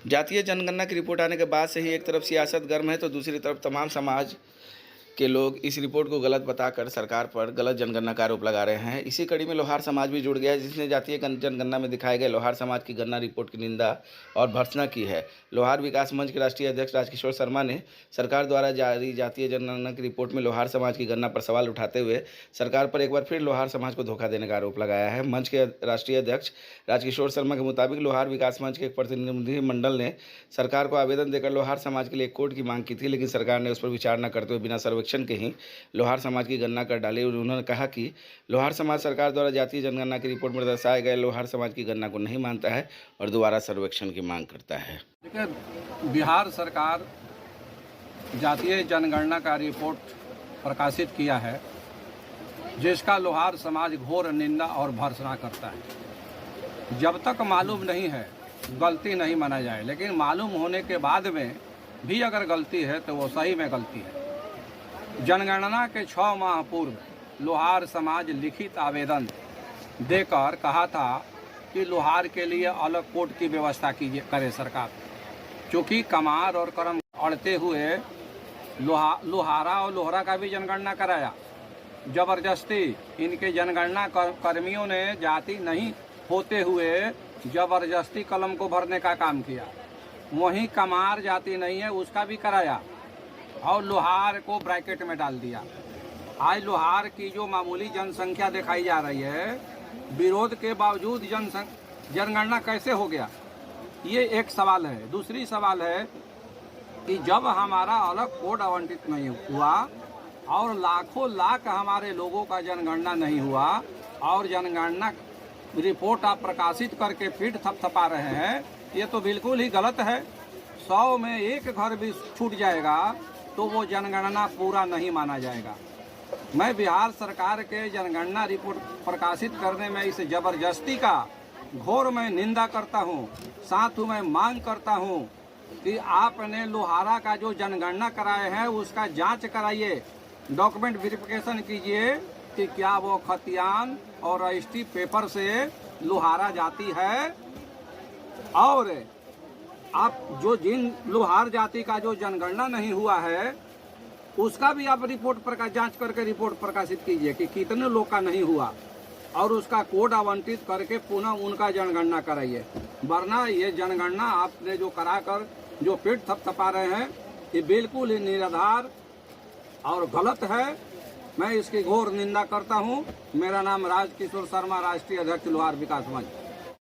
जातीय जनगणना की रिपोर्ट आने के बाद से ही एक तरफ सियासत गर्म है तो दूसरी तरफ तमाम समाज के लोग इस रिपोर्ट को गलत बताकर सरकार पर गलत जनगणना का आरोप लगा रहे हैं। इसी कड़ी में लोहार समाज भी जुड़ गया है, जिसने जातीय जनगणना में दिखाए गए लोहार समाज की गणना रिपोर्ट की निंदा और भर्त्सना की है। लोहार विकास मंच के राष्ट्रीय अध्यक्ष राजकिशोर शर्मा ने सरकार द्वारा जारी जातीय जनगणना की रिपोर्ट में लोहार समाज की गणना पर सवाल उठाते हुए सरकार पर एक बार फिर लोहार समाज को धोखा देने का आरोप लगाया है। मंच के राष्ट्रीय अध्यक्ष राजकिशोर शर्मा के मुताबिक लोहार विकास मंच के एक प्रतिनिधिमंडल ने सरकार को आवेदन देकर लोहार समाज के लिए एक कोड की मांग की थी, लेकिन सरकार ने उस पर विचार न करते हुए बिना सर्वेक्षण के ही लोहार समाज की गणना कर डाली। उन्होंने कहा कि लोहार समाज सरकार द्वारा जातीय जनगणना की रिपोर्ट में दर्शाए गए लोहार समाज की गणना को नहीं मानता है और दोबारा सर्वेक्षण की मांग करता है। देखिए, बिहार सरकार जातीय जनगणना का रिपोर्ट प्रकाशित किया है, जिसका लोहार समाज घोर निंदा और भर्त्सना करता है। जब तक मालूम नहीं है गलती नहीं माना जाए, लेकिन मालूम होने के बाद में भी अगर गलती है तो वो सही में गलती है। जनगणना के 6 माह पूर्व लोहार समाज लिखित आवेदन देकर कहा था कि लोहार के लिए अलग कोड की व्यवस्था करे सरकार, क्योंकि कमार और कर्म अड़ते हुए लोहारा और लोहरा का भी जनगणना कराया। जबरदस्ती इनके जनगणना कर्मियों ने जाति नहीं होते हुए जबरदस्ती कलम को भरने का काम किया। वहीं कमार जाति नहीं है उसका भी कराया और लोहार को ब्रैकेट में डाल दिया। आज लोहार की जो मामूली जनसंख्या दिखाई जा रही है, विरोध के बावजूद जनगणना कैसे हो गया, ये एक सवाल है। दूसरी सवाल है कि जब हमारा अलग कोड आवंटित नहीं हुआ और लाखों लाख हमारे लोगों का जनगणना नहीं हुआ और जनगणना रिपोर्ट आप प्रकाशित करके पीठ थपथपा रहे हैं, ये तो बिल्कुल ही गलत है। 100 में एक घर भी छूट जाएगा तो वो जनगणना पूरा नहीं माना जाएगा। मैं बिहार सरकार के जनगणना रिपोर्ट प्रकाशित करने में इस जबरदस्ती का घोर मैं निंदा करता हूं। साथ ही मैं मांग करता हूं कि आपने लोहारा का जो जनगणना कराए हैं उसका जांच कराइए, डॉक्यूमेंट वेरिफिकेशन कीजिए कि क्या वो खतियान और रजिस्ट्री पेपर से लोहारा जाति है, और आप जो जिन लोहार जाति का जो जनगणना नहीं हुआ है उसका भी आप जांच करके रिपोर्ट प्रकाशित कीजिए कि कितने लोग का नहीं हुआ और उसका कोड आवंटित करके पुनः उनका जनगणना कराइए। वरना ये जनगणना आपने जो कराकर जो पेट थपथपा रहे हैं ये बिल्कुल ही निराधार और गलत है। मैं इसकी घोर निंदा करता हूं। मेरा नाम राजकिशोर शर्मा, राष्ट्रीय अध्यक्ष लोहार विकास मंच।